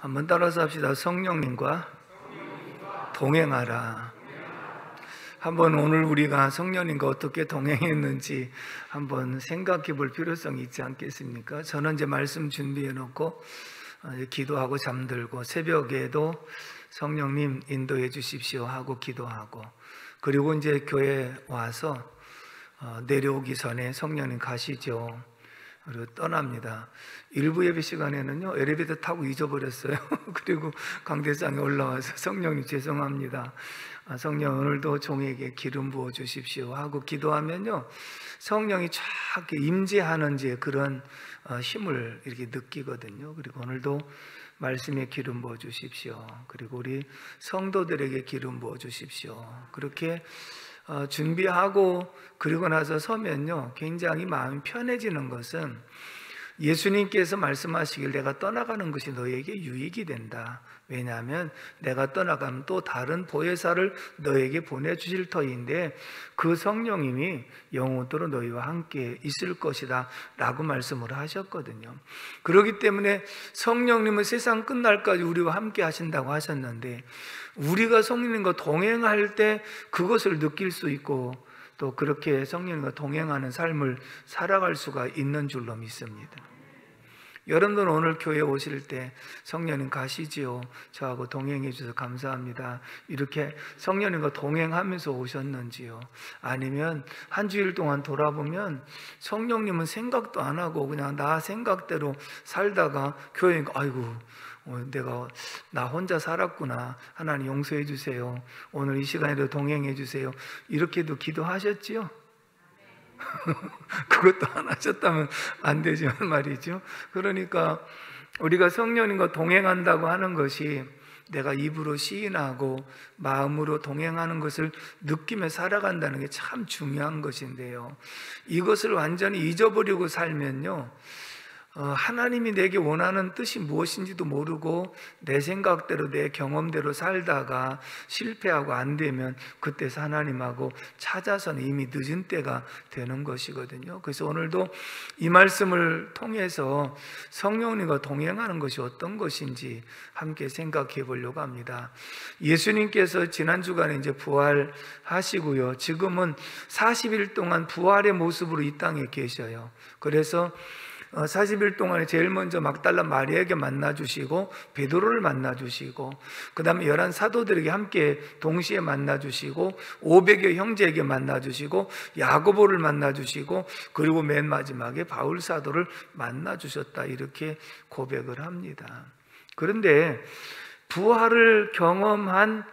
한번 따라서 합시다. 성령님과 동행하라. 한번 오늘 우리가 성령님과 어떻게 동행했는지 한번 생각해 볼 필요성이 있지 않겠습니까? 저는 이제 말씀 준비해 놓고 기도하고 잠들고, 새벽에도 성령님 인도해 주십시오 하고 기도하고, 그리고 이제 교회 와서 내려오기 전에 성령님 가시죠. 그리고 떠납니다. 일부 예배 시간에는요, 엘리베이터 타고 잊어버렸어요. 그리고 강대상에 올라와서 성령님 죄송합니다, 성령 오늘도 종에게 기름 부어 주십시오 하고 기도하면요, 성령이 쫙 임재하는 이제 그런 힘을 이렇게 느끼거든요. 그리고 오늘도 말씀에 기름 부어 주십시오. 그리고 우리 성도들에게 기름 부어 주십시오. 그렇게 준비하고 그리고 나서 서면요, 굉장히 마음이 편해지는 것은 예수님께서 말씀하시길 내가 떠나가는 것이 너에게 유익이 된다. 왜냐하면 내가 떠나가면 또 다른 보혜사를 너에게 보내주실 터인데 그 성령님이 영원토록 너희와 함께 있을 것이다 라고 말씀을 하셨거든요. 그렇기 때문에 성령님은 세상 끝날까지 우리와 함께 하신다고 하셨는데, 우리가 성령님과 동행할 때 그것을 느낄 수 있고 또 그렇게 성령님과 동행하는 삶을 살아갈 수가 있는 줄로 믿습니다. 여러분들 오늘 교회 오실 때 성령님 가시지요, 저하고 동행해 주셔서 감사합니다, 이렇게 성령님과 동행하면서 오셨는지요? 아니면 한 주일 동안 돌아보면 성령님은 생각도 안 하고 그냥 나 생각대로 살다가 교회에 아이고 내가 나 혼자 살았구나, 하나님 용서해 주세요, 오늘 이 시간에도 동행해 주세요, 이렇게도 기도하셨지요? 그것도 안 하셨다면 안 되지만 말이죠. 그러니까 우리가 성령님과 동행한다고 하는 것이 내가 입으로 시인하고 마음으로 동행하는 것을 느끼며 살아간다는 게 참 중요한 것인데요, 이것을 완전히 잊어버리고 살면요, 하나님이 내게 원하는 뜻이 무엇인지도 모르고 내 생각대로 내 경험대로 살다가 실패하고 안 되면 그때 하나님하고 찾아서는 이미 늦은 때가 되는 것이거든요. 그래서 오늘도 이 말씀을 통해서 성령님과 동행하는 것이 어떤 것인지 함께 생각해 보려고 합니다. 예수님께서 지난 주간에 이제 부활하시고요, 지금은 40일 동안 부활의 모습으로 이 땅에 계셔요. 그래서 40일 동안에 제일 먼저 막달라 마리아에게 만나주시고 베드로를 만나주시고 그 다음에 11 사도들에게 함께 동시에 만나주시고 500여 형제에게 만나주시고 야고보를 만나주시고 그리고 맨 마지막에 바울 사도를 만나주셨다, 이렇게 고백을 합니다. 그런데 부활을 경험한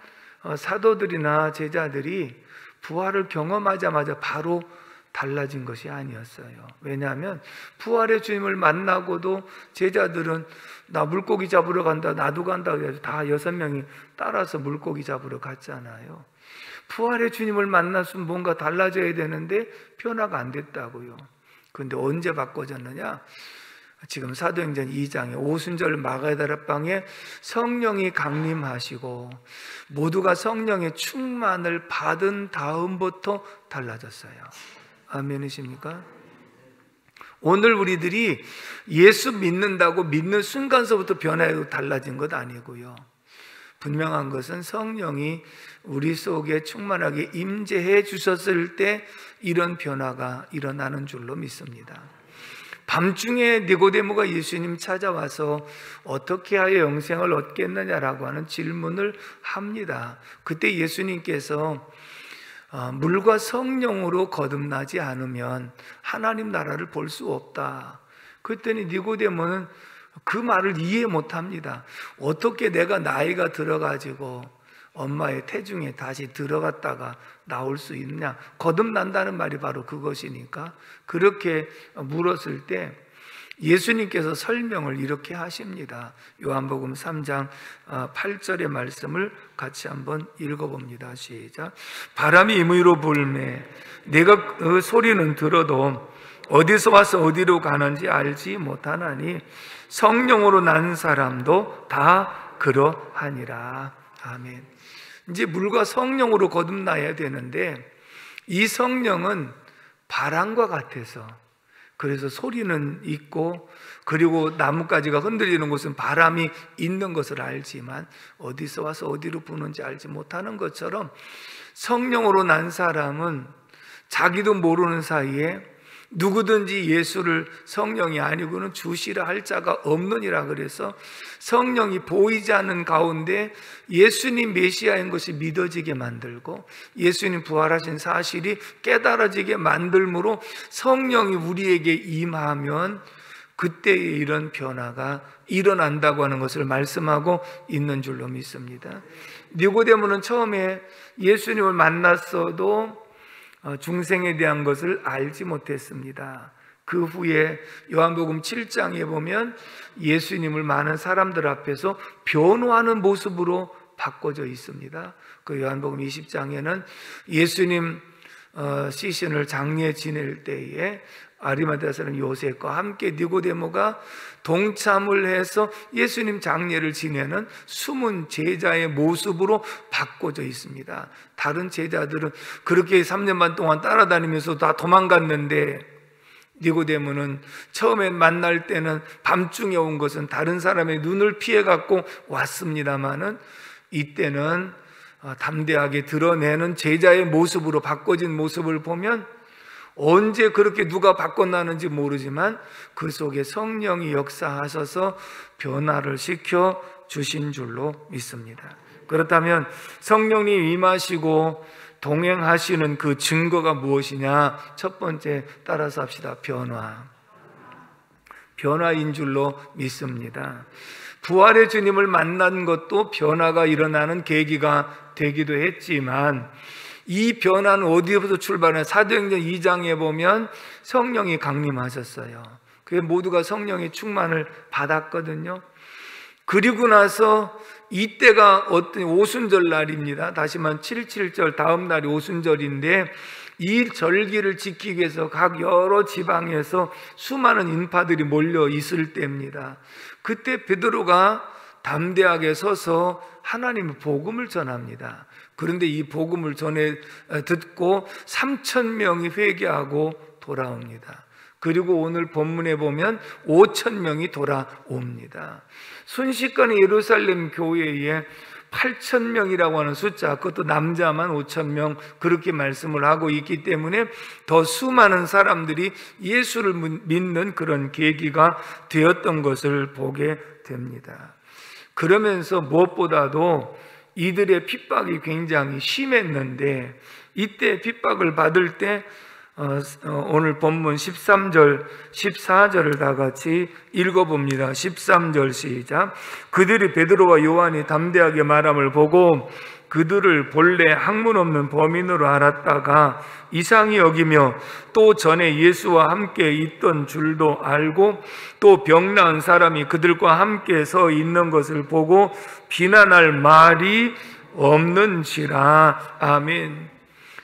사도들이나 제자들이 부활을 경험하자마자 바로 달라진 것이 아니었어요. 왜냐하면 부활의 주님을 만나고도 제자들은 나 물고기 잡으러 간다, 나도 간다 그래서 다 6명이 따라서 물고기 잡으러 갔잖아요. 부활의 주님을 만났으면 뭔가 달라져야 되는데 변화가 안 됐다고요. 그런데 언제 바꿔졌느냐? 지금 사도행전 2장에 오순절 마가다락방에 성령이 강림하시고 모두가 성령의 충만을 받은 다음부터 달라졌어요. 아멘이십니까? 오늘 우리들이 예수 믿는다고 믿는 순간서부터 변화하고 달라진 것 아니고요, 분명한 것은 성령이 우리 속에 충만하게 임재해 주셨을 때 이런 변화가 일어나는 줄로 믿습니다. 밤중에 니고데모가 예수님 찾아와서 어떻게 하여 영생을 얻겠느냐라고 하는 질문을 합니다. 그때 예수님께서 물과 성령으로 거듭나지 않으면 하나님 나라를 볼 수 없다. 그랬더니 니고데모는 그 말을 이해 못합니다. 어떻게 내가 나이가 들어가지고 엄마의 태중에 다시 들어갔다가 나올 수 있냐? 거듭난다는 말이 바로 그것이니까. 그렇게 물었을 때 예수님께서 설명을 이렇게 하십니다. 요한복음 3장 8절의 말씀을 같이 한번 읽어봅니다. 시작. 바람이 임의로 불매 내가 그 소리는 들어도 어디서 와서 어디로 가는지 알지 못하나니 성령으로 난 사람도 다 그러하니라. 아멘. 이제 물과 성령으로 거듭나야 되는데 이 성령은 바람과 같아서 그래서 소리는 있고, 그리고 나뭇가지가 흔들리는 곳은 바람이 있는 것을 알지만 어디서 와서 어디로 부는지 알지 못하는 것처럼, 성령으로 난 사람은 자기도 모르는 사이에 누구든지 예수를 성령이 아니고는 주시라 할 자가 없느니라. 그래서 성령이 보이지 않는 가운데 예수님 메시아인 것이 믿어지게 만들고, 예수님 부활하신 사실이 깨달아지게 만들므로 성령이 우리에게 임하면 그때에 이런 변화가 일어난다고 하는 것을 말씀하고 있는 줄로 믿습니다. 니고데모는 처음에 예수님을 만났어도 중생에 대한 것을 알지 못했습니다. 그 후에 요한복음 7장에 보면 예수님을 많은 사람들 앞에서 변호하는 모습으로 바꿔져 있습니다. 그 요한복음 20장에는 예수님 시신을 장례 지낼 때에 아리마다야 사람 요셉과 함께 니고데모가 동참을 해서 예수님 장례를 지내는 숨은 제자의 모습으로 바꿔져 있습니다. 다른 제자들은 그렇게 3년 반 동안 따라다니면서 다 도망갔는데, 니고데모는 처음에 만날 때는 밤중에 온 것은 다른 사람의 눈을 피해 갖고 왔습니다마는, 이때는 담대하게 드러내는 제자의 모습으로 바꿔진 모습을 보면 언제 그렇게 누가 바꿔나는지 모르지만 그 속에 성령이 역사하셔서 변화를 시켜 주신 줄로 믿습니다. 그렇다면 성령님 임하시고 동행하시는 그 증거가 무엇이냐? 첫 번째, 따라서 합시다. 변화인 줄로 믿습니다. 부활의 주님을 만난 것도 변화가 일어나는 계기가 되기도 했지만, 이 변화는 어디에서 출발하냐? 사도행전 2장에 보면 성령이 강림하셨어요. 그게 모두가 성령의 충만을 받았거든요. 그리고 나서 이때가 어떤 오순절 날입니다. 다시 말하면 7.7절 다음 날이 오순절인데, 이 절기를 지키기 위해서 각 여러 지방에서 수많은 인파들이 몰려 있을 때입니다. 그때 베드로가 담대하게 서서 하나님의 복음을 전합니다. 그런데 이 복음을 듣고 3,000명이 회개하고 돌아옵니다. 그리고 오늘 본문에 보면 5,000명이 돌아옵니다. 순식간에 예루살렘 교회에 8,000명이라고 하는 숫자, 그것도 남자만 5,000명, 그렇게 말씀을 하고 있기 때문에 더 수많은 사람들이 예수를 믿는 그런 계기가 되었던 것을 보게 됩니다. 그러면서 무엇보다도 이들의 핍박이 굉장히 심했는데, 이때 핍박을 받을 때 오늘 본문 13절, 14절을 다 같이 읽어봅니다. 13절 시작. 그들이 베드로와 요한이 담대하게 말함을 보고 그들을 본래 학문 없는 범인으로 알았다가 이상히 여기며, 또 전에 예수와 함께 있던 줄도 알고, 또 병 나은 사람이 그들과 함께 서 있는 것을 보고 비난할 말이 없는지라. 아멘.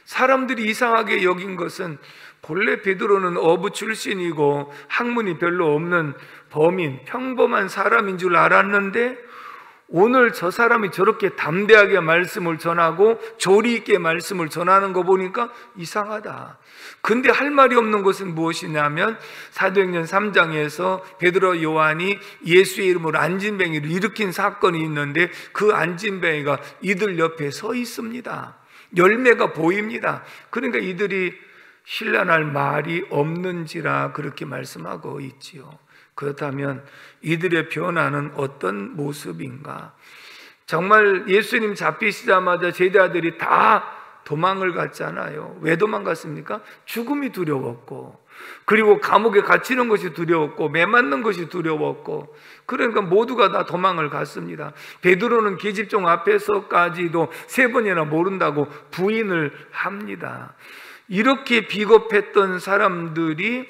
사람들이 이상하게 여긴 것은, 본래 베드로는 어부 출신이고 학문이 별로 없는 범인, 평범한 사람인 줄 알았는데, 오늘 저 사람이 저렇게 담대하게 말씀을 전하고 조리 있게 말씀을 전하는 거 보니까 이상하다. 근데 할 말이 없는 것은 무엇이냐면, 사도행전 3장에서 베드로 요한이 예수의 이름으로 안진뱅이를 일으킨 사건이 있는데, 그 안진뱅이가 이들 옆에 서 있습니다. 열매가 보입니다. 그러니까 이들이 신뢰할 말이 없는지라 그렇게 말씀하고 있지요. 그렇다면 이들의 변화는 어떤 모습인가? 정말 예수님 잡히시자마자 제자들이 다 도망을 갔잖아요. 왜 도망갔습니까? 죽음이 두려웠고, 그리고 감옥에 갇히는 것이 두려웠고, 매 맞는 것이 두려웠고, 그러니까 모두가 다 도망을 갔습니다. 베드로는 계집종 앞에서까지도 3번이나 모른다고 부인을 합니다. 이렇게 비겁했던 사람들이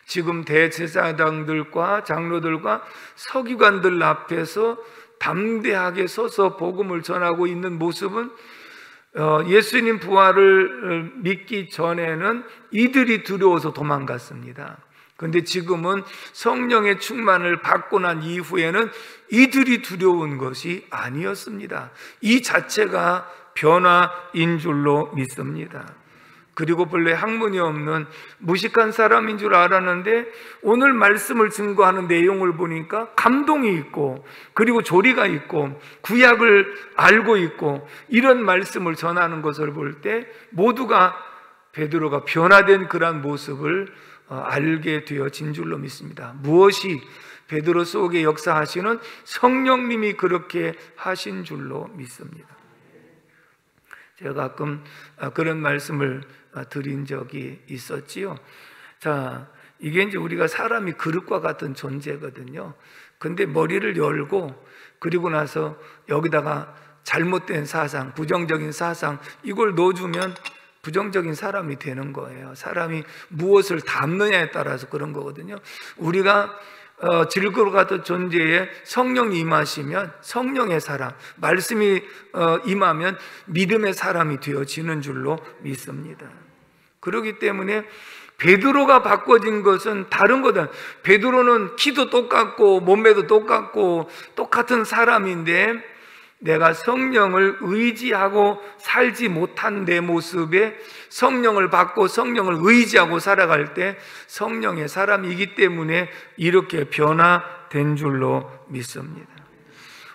지금 대제사장들과 장로들과 서기관들 앞에서 담대하게 서서 복음을 전하고 있는 모습은, 예수님 부활을 믿기 전에는 이들이 두려워서 도망갔습니다. 그런데 지금은 성령의 충만을 받고 난 이후에는 이들이 두려운 것이 아니었습니다. 이 자체가 변화인 줄로 믿습니다. 그리고 본래 학문이 없는 무식한 사람인 줄 알았는데 오늘 말씀을 증거하는 내용을 보니까 감동이 있고 그리고 조리가 있고 구약을 알고 있고 이런 말씀을 전하는 것을 볼 때 모두가 베드로가 변화된 그러한 모습을 알게 되어진 줄로 믿습니다. 무엇이 베드로 속에 역사하시는 성령님이 그렇게 하신 줄로 믿습니다. 제가 가끔 그런 말씀을 드린 적이 있었지요. 자, 이게 이제 우리가 사람이 그릇과 같은 존재거든요. 근데 머리를 열고 그리고 나서 여기다가 잘못된 사상, 부정적인 사상 이걸 넣어주면 부정적인 사람이 되는 거예요. 사람이 무엇을 담느냐에 따라서 그런 거거든요. 우리가 질그릇 같은 존재에 성령이 임하시면 성령의 사람, 말씀이 임하면 믿음의 사람이 되어지는 줄로 믿습니다. 그렇기 때문에 베드로가 바꿔진 것은 다른 거다. 베드로는 키도 똑같고 몸매도 똑같고 똑같은 사람인데 내가 성령을 의지하고 살지 못한 내 모습에 성령을 받고 성령을 의지하고 살아갈 때 성령의 사람이기 때문에 이렇게 변화된 줄로 믿습니다.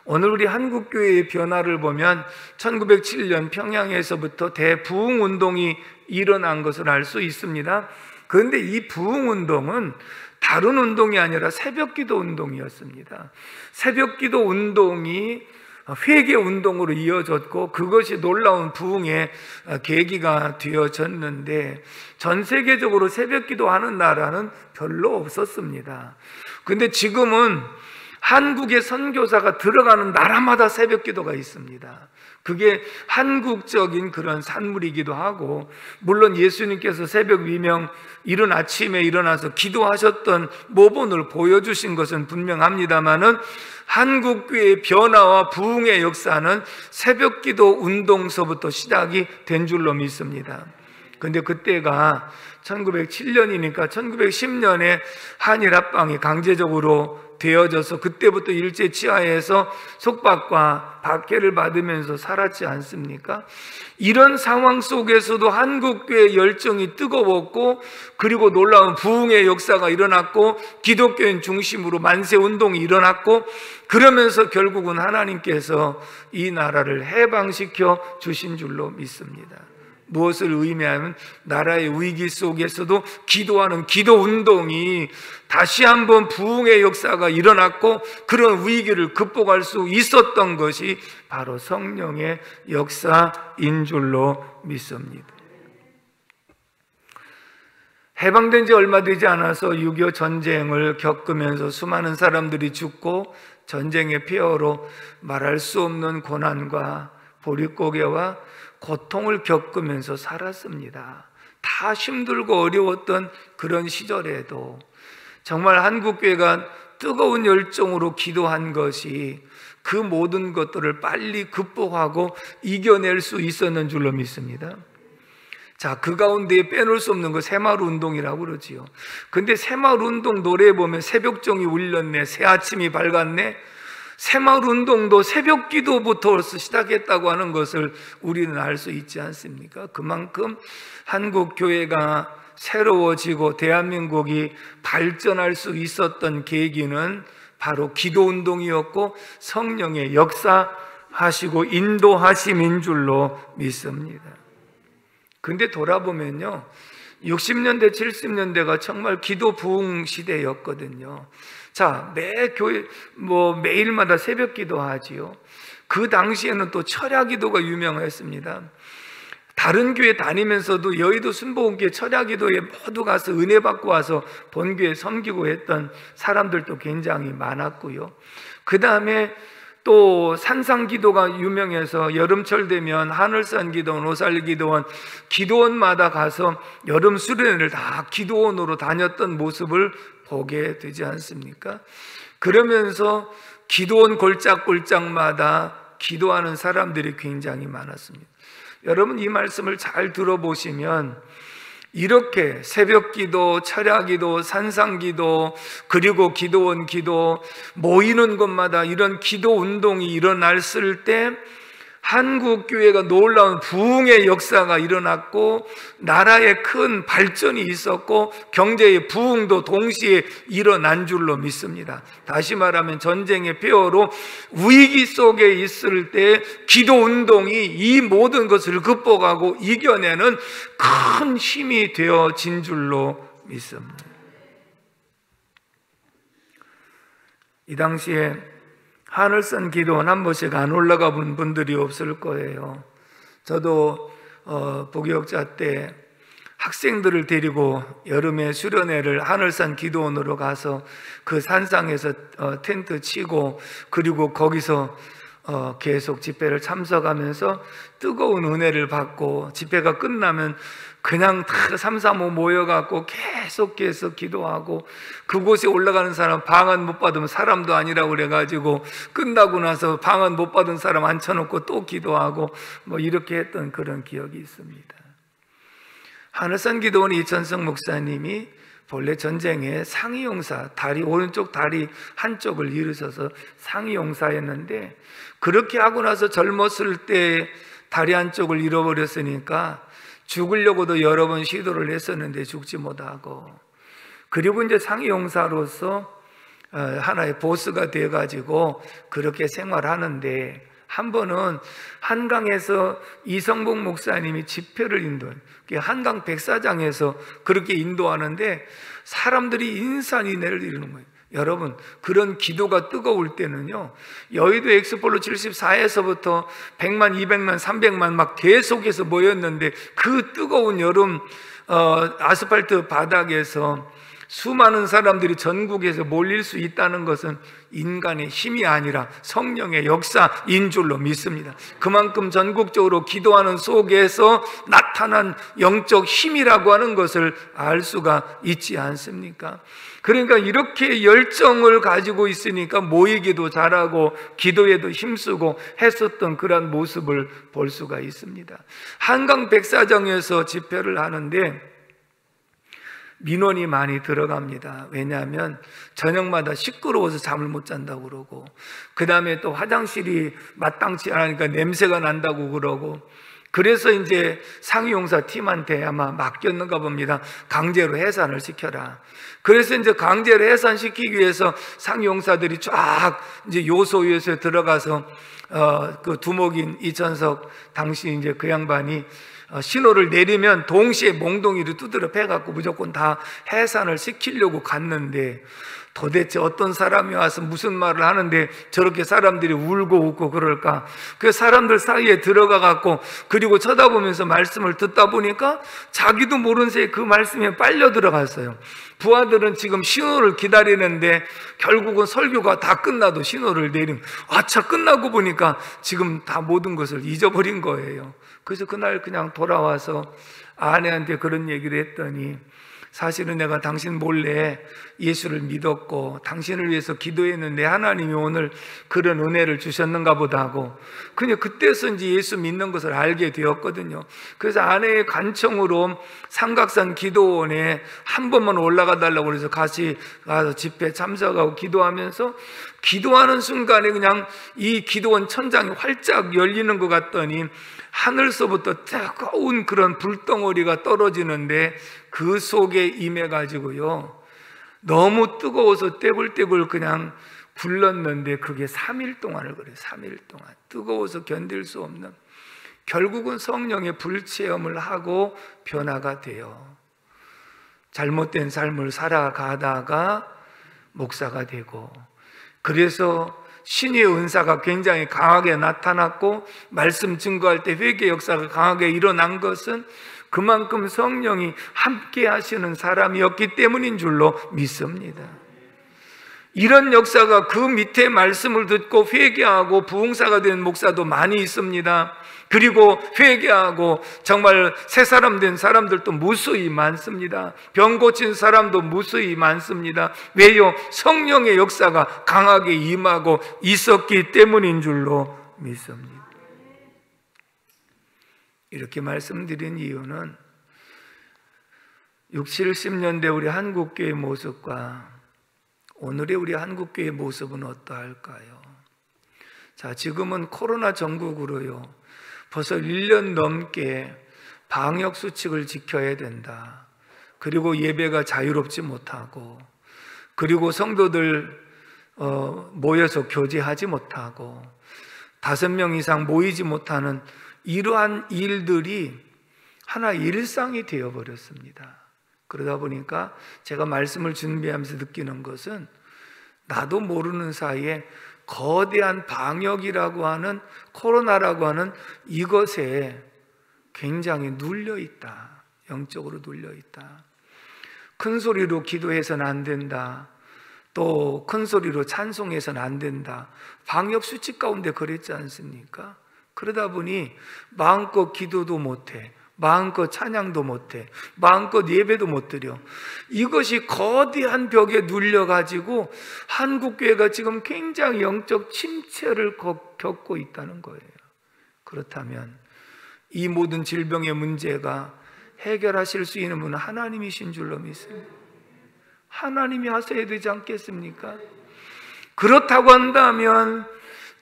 오늘 우리 한국교회의 변화를 보면 1907년 평양에서부터 대부흥운동이 일어난 것을 알 수 있습니다. 그런데 이 부흥운동은 다른 운동이 아니라 새벽기도 운동이었습니다. 새벽기도 운동이 회개 운동으로 이어졌고 그것이 놀라운 부흥의 계기가 되어졌는데 전 세계적으로 새벽기도 하는 나라는 별로 없었습니다. 근데 지금은 한국의 선교사가 들어가는 나라마다 새벽기도가 있습니다. 그게 한국적인 그런 산물이기도 하고 물론 예수님께서 새벽 위명 이른 아침에 일어나서 기도하셨던 모본을 보여주신 것은 분명합니다마는 한국교회의 변화와 부흥의 역사는 새벽기도 운동서부터 시작이 된 줄로 믿습니다. 그런데 그때가 1907년이니까 1910년에 한일합방이 강제적으로 되어져서 그때부터 일제치하에서 속박과 박해를 받으면서 살았지 않습니까? 이런 상황 속에서도 한국교회의 열정이 뜨거웠고 그리고 놀라운 부흥의 역사가 일어났고 기독교인 중심으로 만세운동이 일어났고 그러면서 결국은 하나님께서 이 나라를 해방시켜 주신 줄로 믿습니다. 무엇을 의미하면 나라의 위기 속에서도 기도하는 기도운동이 다시 한번 부흥의 역사가 일어났고 그런 위기를 극복할 수 있었던 것이 바로 성령의 역사인 줄로 믿습니다. 해방된 지 얼마 되지 않아서 6.25 전쟁을 겪으면서 수많은 사람들이 죽고 전쟁의 폐허로 말할 수 없는 고난과 보릿고개와 고통을 겪으면서 살았습니다. 다 힘들고 어려웠던 그런 시절에도 정말 한국교회가 뜨거운 열정으로 기도한 것이 그 모든 것들을 빨리 극복하고 이겨낼 수 있었는 줄로 믿습니다. 자, 그 가운데 빼놓을 수 없는 거 새마을운동이라고 그러지요. 근데 새마을운동 노래에 보면 새벽종이 울렸네, 새아침이 밝았네, 새마을운동도 새벽 기도부터 시작했다고 하는 것을 우리는 알 수 있지 않습니까? 그만큼 한국 교회가 새로워지고 대한민국이 발전할 수 있었던 계기는 바로 기도운동이었고 성령의 역사하시고 인도하심인 줄로 믿습니다. 근데 돌아보면요 60년대 70년대가 정말 기도 부흥 시대였거든요. 자, 매일마다 새벽 기도하지요. 그 당시에는 또 철야 기도가 유명했습니다. 다른 교회 다니면서도 여의도 순복음교회 철야 기도에 모두 가서 은혜 받고 와서 본교회 섬기고 했던 사람들도 굉장히 많았고요. 그 다음에 또 산상 기도가 유명해서 여름철 되면 하늘산 기도원, 오살 기도원, 기도원마다 가서 여름 수련회를 다 기도원으로 다녔던 모습을 보게 되지 않습니까? 그러면서 기도원 골짝골짝마다 기도하는 사람들이 굉장히 많았습니다. 여러분 이 말씀을 잘 들어보시면 이렇게 새벽기도, 철야기도, 산상기도, 그리고 기도원 기도 모이는 곳마다 이런 기도 운동이 일어났을 때 한국교회가 놀라운 부흥의 역사가 일어났고 나라에 큰 발전이 있었고 경제의 부흥도 동시에 일어난 줄로 믿습니다. 다시 말하면 전쟁의 폐허로 위기 속에 있을 때 기도운동이 이 모든 것을 극복하고 이겨내는 큰 힘이 되어진 줄로 믿습니다. 이 당시에 하늘선 기도원 한 번씩 안 올라가 본 분들이 없을 거예요. 저도 부교육자 때 학생들을 데리고 여름에 수련회를 하늘산 기도원으로 가서 그 산상에서 텐트 치고 그리고 거기서 계속 집회를 참석하면서 뜨거운 은혜를 받고 집회가 끝나면 그냥 다 335 모여갖고 계속 기도하고 그곳에 올라가는 사람 방언 못 받으면 사람도 아니라고 그래가지고 끝나고 나서 방언 못 받은 사람 앉혀놓고 또 기도하고 뭐 이렇게 했던 그런 기억이 있습니다. 하늘산 기도원 이천성 목사님이 본래 전쟁에 상위용사, 오른쪽 다리 한쪽을 잃으셔서 상위용사였는데 그렇게 하고 나서 젊었을 때 다리 한쪽을 잃어버렸으니까 죽으려고도 여러 번 시도를 했었는데 죽지 못하고 그리고 이제 상위용사로서 하나의 보스가 돼가지고 그렇게 생활하는데 한 번은 한강에서 이성복 목사님이 집회를 인도해요. 한강 백사장에서 그렇게 인도하는데 사람들이 인산인해를 이루는 거예요. 여러분, 그런 기도가 뜨거울 때는요, 여의도 엑스폴로 74에서부터 100만, 200만, 300만 막 계속해서 모였는데 그 뜨거운 여름 아스팔트 바닥에서 수많은 사람들이 전국에서 몰릴 수 있다는 것은 인간의 힘이 아니라 성령의 역사인 줄로 믿습니다. 그만큼 전국적으로 기도하는 속에서 나타난 영적 힘이라고 하는 것을 알 수가 있지 않습니까? 그러니까 이렇게 열정을 가지고 있으니까 모이기도 잘하고 기도에도 힘쓰고 했었던 그런 모습을 볼 수가 있습니다. 한강 백사장에서 집회를 하는데 민원이 많이 들어갑니다. 왜냐하면 저녁마다 시끄러워서 잠을 못 잔다고 그러고 그 다음에 또 화장실이 마땅치 않으니까 냄새가 난다고 그러고 그래서 이제 상위용사 팀한테 아마 맡겼는가 봅니다. 강제로 해산을 시켜라. 그래서 이제 강제로 해산시키기 위해서 상위용사들이 쫙 이제 요소에서 들어가서 그 두목인 이천석 당시 이제 그 양반이 신호를 내리면 동시에 몽둥이를 두드려 패갖고 무조건 다 해산을 시키려고 갔는데 도대체 어떤 사람이 와서 무슨 말을 하는데 저렇게 사람들이 울고 웃고 그럴까? 그 사람들 사이에 들어가갖고 그리고 쳐다보면서 말씀을 듣다 보니까 자기도 모르는 새에 그 말씀에 빨려 들어갔어요. 부하들은 지금 신호를 기다리는데 결국은 설교가 다 끝나도 신호를 내림. 아차 끝나고 보니까 지금 다 모든 것을 잊어버린 거예요. 그래서 그날 그냥 돌아와서 아내한테 그런 얘기를 했더니 사실은 내가 당신 몰래 예수를 믿었고 당신을 위해서 기도했는데 하나님이 오늘 그런 은혜를 주셨는가 보다 하고 그냥 그때서인지 예수 믿는 것을 알게 되었거든요. 그래서 아내의 간청으로 삼각산 기도원에 한 번만 올라가 달라고 그래서 같이 가서 집회 참석하고 기도하면서 기도하는 순간에 그냥 이 기도원 천장이 활짝 열리는 것 같더니 하늘서부터 뜨거운 그런 불덩어리가 떨어지는데 그 속에 임해가지고요 너무 뜨거워서 떼굴떼굴 그냥 굴렀는데 그게 3일 동안을 그래요. 3일 동안 뜨거워서 견딜 수 없는 결국은 성령의 불체험을 하고 변화가 돼요. 잘못된 삶을 살아가다가 목사가 되고 그래서 신의 은사가 굉장히 강하게 나타났고 말씀 증거할 때 회개 역사가 강하게 일어난 것은 그만큼 성령이 함께 하시는 사람이었기 때문인 줄로 믿습니다. 이런 역사가 그 밑에 말씀을 듣고 회개하고 부흥사가 된 목사도 많이 있습니다. 그리고 회개하고 정말 새 사람 된 사람들도 무수히 많습니다. 병 고친 사람도 무수히 많습니다. 왜요? 성령의 역사가 강하게 임하고 있었기 때문인 줄로 믿습니다. 이렇게 말씀드린 이유는 60, 70년대 우리 한국교회의 모습과 오늘의 우리 한국교회의 모습은 어떠할까요? 자, 지금은 코로나 전국으로요, 벌써 1년 넘게 방역 수칙을 지켜야 된다. 그리고 예배가 자유롭지 못하고, 그리고 성도들 모여서 교제하지 못하고, 5명 이상 모이지 못하는 이러한 일들이 하나의 일상이 되어버렸습니다. 그러다 보니까 제가 말씀을 준비하면서 느끼는 것은, 나도 모르는 사이에 거대한 방역이라고 하는, 코로나라고 하는 이것에 굉장히 눌려있다. 영적으로 눌려있다. 큰 소리로 기도해서는 안 된다. 또 큰 소리로 찬송해서는 안 된다. 방역 수칙 가운데 그랬지 않습니까? 그러다 보니 마음껏 기도도 못해, 마음껏 찬양도 못해, 마음껏 예배도 못 드려. 이것이 거대한 벽에 눌려가지고 한국교회가 지금 굉장히 영적 침체를 겪고 있다는 거예요. 그렇다면 이 모든 질병의 문제가 해결하실 수 있는 분은 하나님이신 줄로 믿습니다. 하나님이 하셔야 되지 않겠습니까? 그렇다고 한다면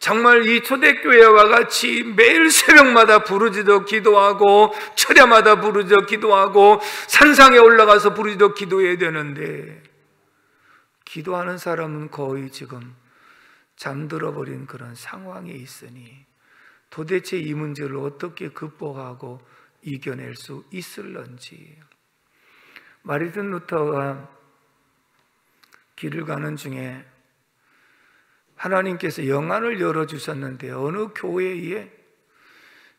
정말 이 초대교회와 같이 매일 새벽마다 부르짖어 기도하고, 철야마다 부르짖어 기도하고, 산상에 올라가서 부르짖어 기도해야 되는데, 기도하는 사람은 거의 지금 잠들어 버린 그런 상황에 있으니 도대체 이 문제를 어떻게 극복하고 이겨낼 수 있을런지. 마르틴 루터가 길을 가는 중에 하나님께서 영안을 열어주셨는데, 어느 교회에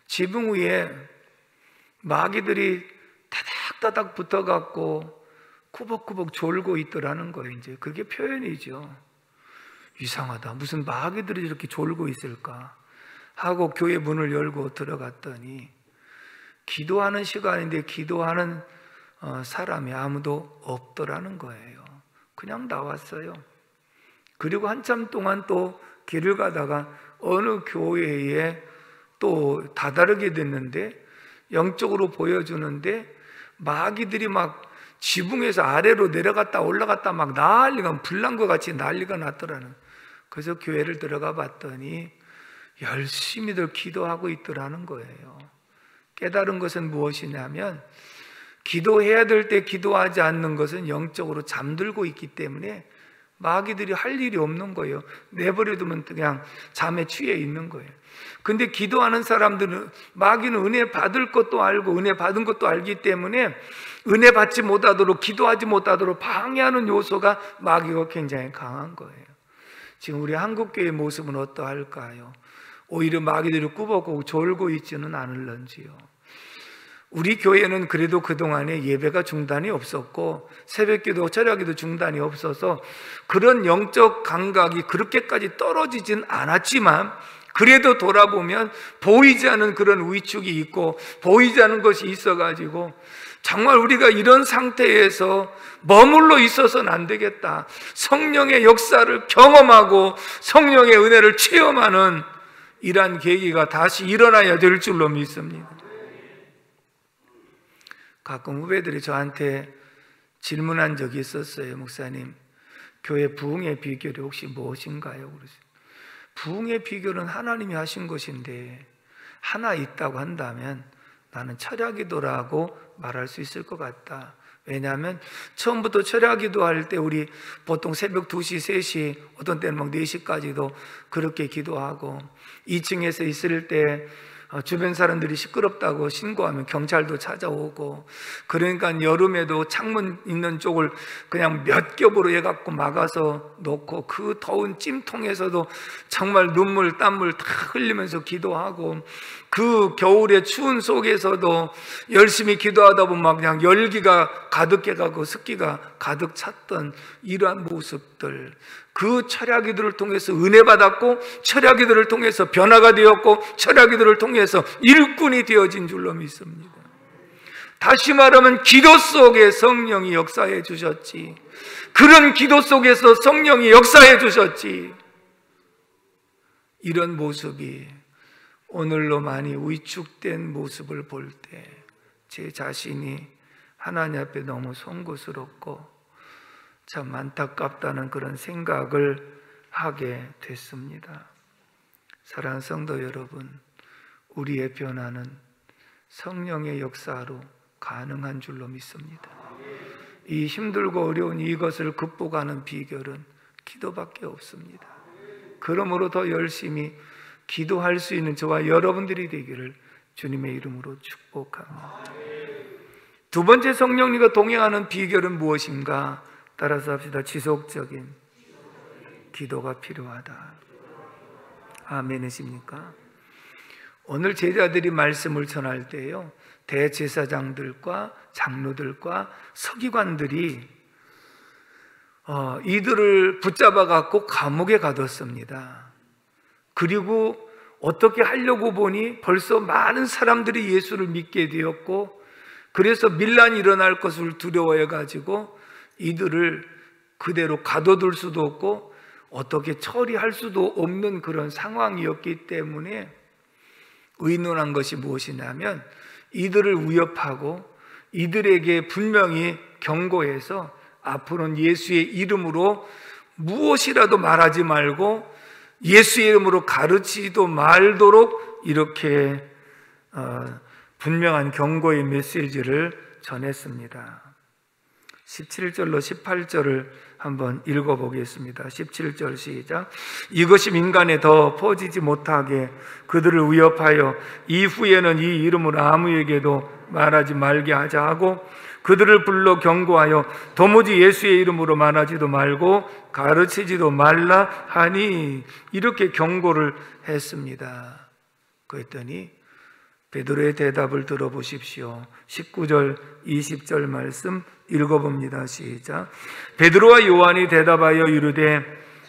지붕 위에 마귀들이 다닥다닥 붙어갖고 꾸벅꾸벅 졸고 있더라는 거예요. 이제 그게 표현이죠. 이상하다, 무슨 마귀들이 이렇게 졸고 있을까 하고 교회 문을 열고 들어갔더니, 기도하는 시간인데 기도하는 사람이 아무도 없더라는 거예요. 그냥 나왔어요. 그리고 한참 동안 또 길을 가다가 어느 교회에 또 다다르게 됐는데, 영적으로 보여주는데 마귀들이 막 지붕에서 아래로 내려갔다 올라갔다 막 난리가, 불난 것 같이 난리가 났더라는. 그래서 교회를 들어가 봤더니 열심히들 기도하고 있더라는 거예요. 깨달은 것은 무엇이냐면, 기도해야 될 때 기도하지 않는 것은 영적으로 잠들고 있기 때문에 마귀들이 할 일이 없는 거예요. 내버려두면 그냥 잠에 취해 있는 거예요. 근데 기도하는 사람들은, 마귀는 은혜 받을 것도 알고 은혜 받은 것도 알기 때문에 은혜 받지 못하도록, 기도하지 못하도록 방해하는 요소가 마귀가 굉장히 강한 거예요. 지금 우리 한국교회의 모습은 어떠할까요? 오히려 마귀들이 꾸벅꾸벅 졸고 있지는 않을런지요. 우리 교회는 그래도 그동안에 예배가 중단이 없었고 새벽기도, 철야기도 중단이 없어서 그런 영적 감각이 그렇게까지 떨어지진 않았지만, 그래도 돌아보면 보이지 않는 그런 위축이 있고 보이지 않는 것이 있어가지고, 정말 우리가 이런 상태에서 머물러 있어서는 안 되겠다. 성령의 역사를 경험하고 성령의 은혜를 체험하는 이러한 계기가 다시 일어나야 될 줄로 믿습니다. 가끔 후배들이 저한테 질문한 적이 있었어요. 목사님, 교회 부흥의 비결이 혹시 무엇인가요? 그러죠. 부흥의 비결은 하나님이 하신 것인데, 하나 있다고 한다면 나는 철야기도라고 말할 수 있을 것 같다. 왜냐하면 처음부터 철야기도 할 때 우리 보통 새벽 2시, 3시, 어떤 때는 막 4시까지도 그렇게 기도하고, 2층에서 있을 때 주변 사람들이 시끄럽다고 신고하면 경찰도 찾아오고, 그러니까 여름에도 창문 있는 쪽을 그냥 몇 겹으로 해갖고 막아서 놓고, 그 더운 찜통에서도 정말 눈물 땀물 다 흘리면서 기도하고, 그 겨울의 추운 속에서도 열심히 기도하다 보면 막 그냥 열기가 가득해가고 습기가 가득 찼던 이러한 모습들, 그 철야기들을 통해서 은혜 받았고, 철야기들을 통해서 변화가 되었고, 철야기들을 통해서 일꾼이 되어진 줄로 믿습니다. 다시 말하면 기도 속에 성령이 역사해 주셨지, 그런 기도 속에서 성령이 역사해 주셨지, 이런 모습이 오늘로 많이 위축된 모습을 볼 때 제 자신이 하나님 앞에 너무 송구스럽고 참 안타깝다는 그런 생각을 하게 됐습니다. 사랑하는 성도 여러분, 우리의 변화는 성령의 역사로 가능한 줄로 믿습니다. 이 힘들고 어려운 이것을 극복하는 비결은 기도밖에 없습니다. 그러므로 더 열심히 기도할 수 있는 저와 여러분들이 되기를 주님의 이름으로 축복합니다. 두 번째, 성령님과 동행하는 비결은 무엇인가? 따라서 합시다. 지속적인 기도가 필요하다. 아멘이십니까? 오늘 제자들이 말씀을 전할 때요, 대제사장들과 장로들과 서기관들이 이들을 붙잡아 갖고 감옥에 가뒀습니다. 그리고 어떻게 하려고 보니 벌써 많은 사람들이 예수를 믿게 되었고, 그래서 밀란이 일어날 것을 두려워해 가지고 이들을 그대로 가둬둘 수도 없고 어떻게 처리할 수도 없는 그런 상황이었기 때문에 의논한 것이 무엇이냐면, 이들을 위협하고 이들에게 분명히 경고해서 앞으로는 예수의 이름으로 무엇이라도 말하지 말고 예수의 이름으로 가르치지도 말도록 이렇게 분명한 경고의 메시지를 전했습니다. 17절로 18절을 한번 읽어보겠습니다. 17절 시작. 이것이 민간에 더 퍼지지 못하게 그들을 위협하여 이후에는 이 이름으로 아무에게도 말하지 말게 하자 하고, 그들을 불러 경고하여 도무지 예수의 이름으로 말하지도 말고 가르치지도 말라 하니, 이렇게 경고를 했습니다. 그랬더니 베드로의 대답을 들어보십시오. 19절 20절 말씀 읽어봅니다. 시작. 베드로와 요한이 대답하여 이르되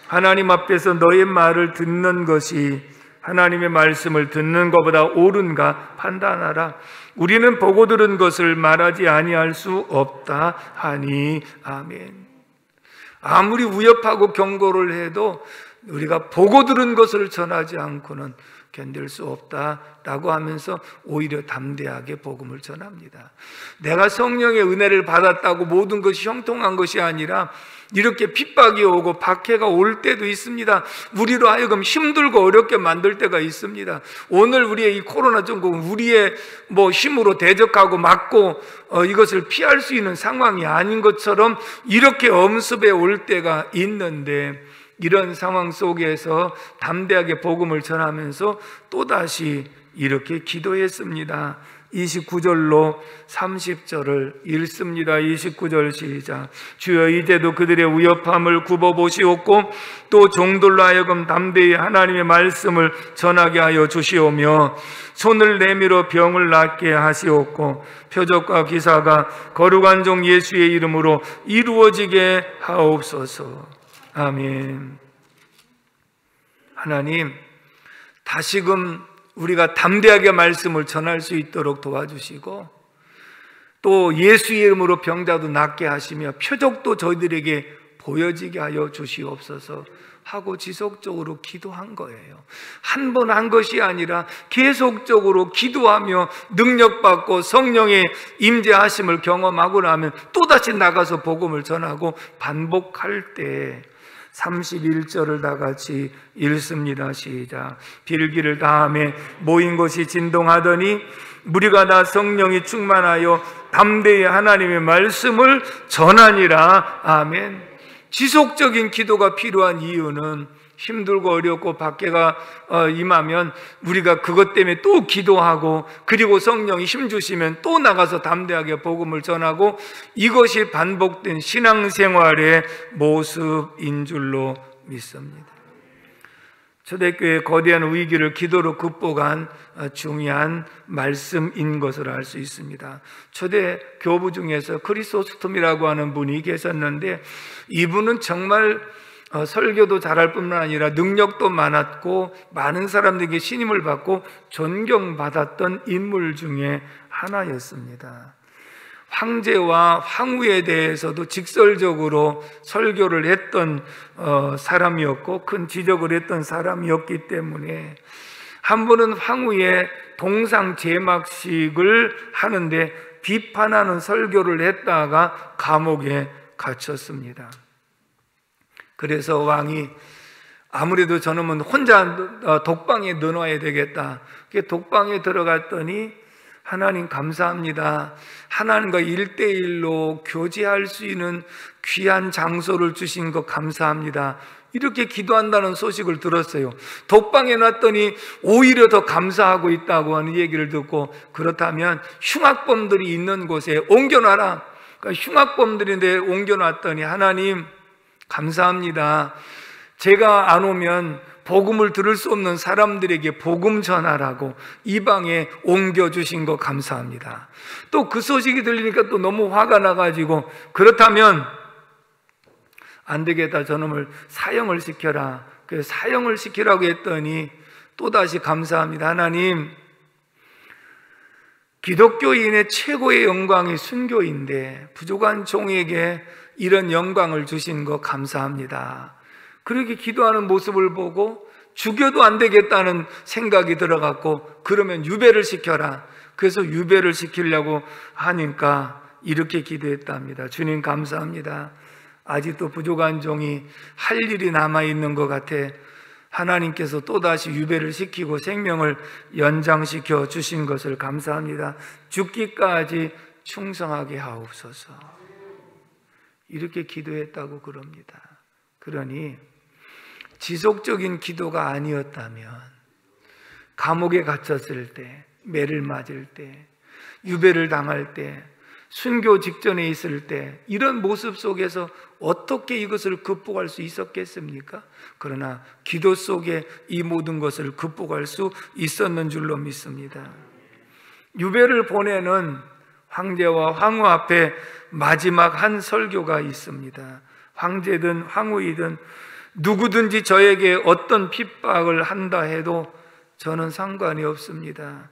하나님 앞에서 너의 말을 듣는 것이 하나님의 말씀을 듣는 것보다 옳은가 판단하라. 우리는 보고 들은 것을 말하지 아니할 수 없다 하니. 아멘. 아무리 위협하고 경고를 해도 우리가 보고 들은 것을 전하지 않고는 견딜 수 없다라고 하면서 오히려 담대하게 복음을 전합니다. 내가 성령의 은혜를 받았다고 모든 것이 형통한 것이 아니라 이렇게 핍박이 오고 박해가 올 때도 있습니다. 우리로 하여금 힘들고 어렵게 만들 때가 있습니다. 오늘 우리의 이 코로나 전국은 우리의 힘으로 대적하고 막고 이것을 피할 수 있는 상황이 아닌 것처럼 이렇게 엄습해 올 때가 있는데, 이런 상황 속에서 담대하게 복음을 전하면서 또다시 이렇게 기도했습니다. 29절로 30절을 읽습니다. 29절 시작. 주여 이제도 그들의 위협함을 굽어보시옵고 또 종들로 하여금 담대히 하나님의 말씀을 전하게 하여 주시오며 손을 내밀어 병을 낫게 하시옵고 표적과 기사가 거룩한 종 예수의 이름으로 이루어지게 하옵소서. 아멘. 하나님, 다시금 우리가 담대하게 말씀을 전할 수 있도록 도와주시고 또 예수의 이름으로 병자도 낫게 하시며 표적도 저희들에게 보여지게 하여 주시옵소서 하고 지속적으로 기도한 거예요. 한 번 한 것이 아니라 계속적으로 기도하며 능력받고 성령의 임재하심을 경험하고 나면 또다시 나가서 복음을 전하고 반복할 때 31절을 다 같이 읽습니다. 시작. 빌기를 다함에 모인 것이 진동하더니 무리가 다 성령이 충만하여 담대히 하나님의 말씀을 전하니라. 아멘. 지속적인 기도가 필요한 이유는 힘들고 어렵고 박해가 임하면 우리가 그것 때문에 또 기도하고 그리고 성령이 힘주시면 또 나가서 담대하게 복음을 전하고 이것이 반복된 신앙생활의 모습인 줄로 믿습니다. 초대교회의 거대한 위기를 기도로 극복한 중요한 말씀인 것을 알 수 있습니다. 초대 교부 중에서 크리소스톰이라고 하는 분이 계셨는데 이분은 정말 설교도 잘할 뿐만 아니라 능력도 많았고 많은 사람들에게 신임을 받고 존경받았던 인물 중에 하나였습니다. 황제와 황후에 대해서도 직설적으로 설교를 했던 사람이었고 큰 지적을 했던 사람이었기 때문에 한 번은 황후의 동상 제막식을 하는데 비판하는 설교를 했다가 감옥에 갇혔습니다. 그래서 왕이 아무래도 저놈은 혼자 독방에 넣어놔야 되겠다. 독방에 들어갔더니 하나님 감사합니다. 하나님과 1대1로 교제할 수 있는 귀한 장소를 주신 것 감사합니다. 이렇게 기도한다는 소식을 들었어요. 독방에 놨더니 오히려 더 감사하고 있다고 하는 얘기를 듣고, 그렇다면 흉악범들이 있는 곳에 옮겨놔라. 그러니까 흉악범들인데 옮겨놨더니 하나님 감사합니다. 제가 안 오면 복음을 들을 수 없는 사람들에게 복음 전하라고 이 방에 옮겨주신 거 감사합니다. 또 그 소식이 들리니까 또 너무 화가 나가지고, 그렇다면 안 되겠다, 저놈을 사형을 시켜라. 그래서 사형을 시키라고 했더니 또다시 감사합니다. 하나님, 기독교인의 최고의 영광이 순교인데 부족한 종에게 이런 영광을 주신 거 감사합니다. 그렇게 기도하는 모습을 보고 죽여도 안 되겠다는 생각이 들어갔고, 그러면 유배를 시켜라. 그래서 유배를 시키려고 하니까 이렇게 기도했답니다. 주님 감사합니다. 아직도 부족한 종이 할 일이 남아있는 것 같아 하나님께서 또다시 유배를 시키고 생명을 연장시켜 주신 것을 감사합니다. 죽기까지 충성하게 하옵소서. 이렇게 기도했다고 그럽니다. 그러니 지속적인 기도가 아니었다면 감옥에 갇혔을 때, 매를 맞을 때, 유배를 당할 때, 순교 직전에 있을 때, 이런 모습 속에서 어떻게 이것을 극복할 수 있었겠습니까? 그러나 기도 속에 이 모든 것을 극복할 수 있었는 줄로 믿습니다. 유배를 보내는 황제와 황후 앞에 마지막 한 설교가 있습니다. 황제든 황후이든 누구든지 저에게 어떤 핍박을 한다 해도 저는 상관이 없습니다.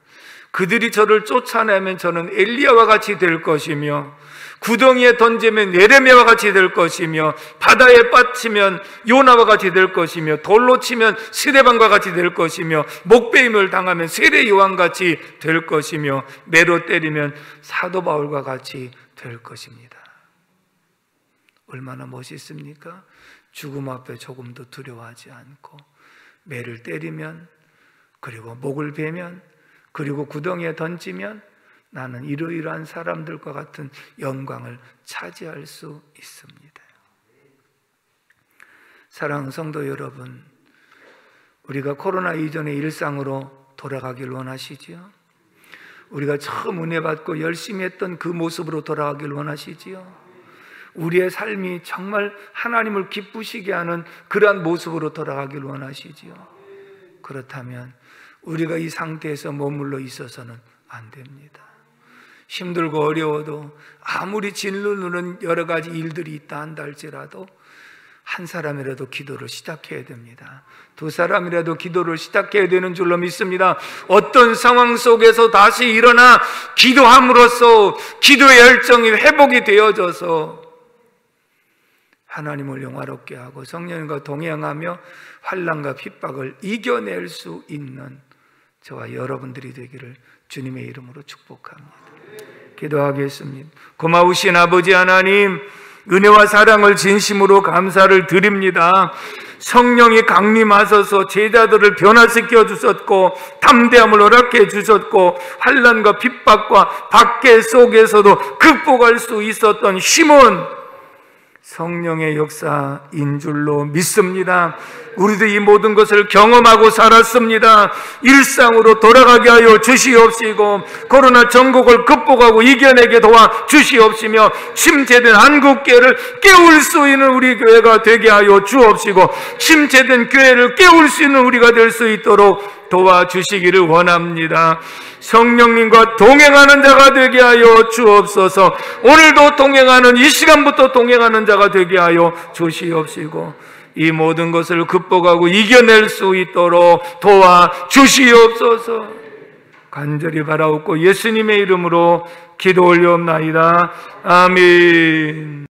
그들이 저를 쫓아내면 저는 엘리야와 같이 될 것이며, 구덩이에 던지면 예레미야와 같이 될 것이며, 바다에 빠지면 요나와 같이 될 것이며, 돌로 치면 스데반과 같이 될 것이며, 목베임을 당하면 세례 요한같이 될 것이며, 매로 때리면 사도 바울과 같이 될 것입니다. 얼마나 멋있습니까? 죽음 앞에 조금도 두려워하지 않고, 매를 때리면, 그리고 목을 베면, 그리고 구덩이에 던지면 나는 이러이러한 사람들과 같은 영광을 차지할 수 있습니다. 사랑하는 성도 여러분, 우리가 코로나 이전의 일상으로 돌아가길 원하시지요? 우리가 처음 은혜 받고 열심히 했던 그 모습으로 돌아가길 원하시지요? 우리의 삶이 정말 하나님을 기쁘시게 하는 그러한 모습으로 돌아가길 원하시지요? 그렇다면 우리가 이 상태에서 머물러 있어서는 안 됩니다. 힘들고 어려워도, 아무리 진루는 여러 가지 일들이 있다 한다 할지라도 한 사람이라도 기도를 시작해야 됩니다. 두 사람이라도 기도를 시작해야 되는 줄로 믿습니다. 어떤 상황 속에서 다시 일어나 기도함으로써 기도의 열정이 회복이 되어져서 하나님을 영화롭게 하고 성령과 동행하며 환난과 핍박을 이겨낼 수 있는 저와 여러분들이 되기를 주님의 이름으로 축복합니다. 기도하겠습니다. 고마우신 아버지 하나님, 은혜와 사랑을 진심으로 감사를 드립니다. 성령이 강림하셔서 제자들을 변화시켜 주셨고, 담대함을 허락해 주셨고, 환난과 핍박과 박해 속에서도 극복할 수 있었던 힘은 성령의 역사인 줄로 믿습니다. 우리도 이 모든 것을 경험하고 살았습니다. 일상으로 돌아가게 하여 주시옵시고, 코로나 전국을 극복하고 이겨내게 도와 주시옵시며, 침체된 한국교회를 깨울 수 있는 우리 교회가 되게 하여 주옵시고, 침체된 교회를 깨울 수 있는 우리가 될 수 있도록 도와주시기를 원합니다. 성령님과 동행하는 자가 되게 하여 주옵소서. 오늘도 동행하는, 이 시간부터 동행하는 자가 되게 하여 주시옵시고, 이 모든 것을 극복하고 이겨낼 수 있도록 도와주시옵소서. 간절히 바라옵고 예수님의 이름으로 기도 올려옵나이다. 아멘.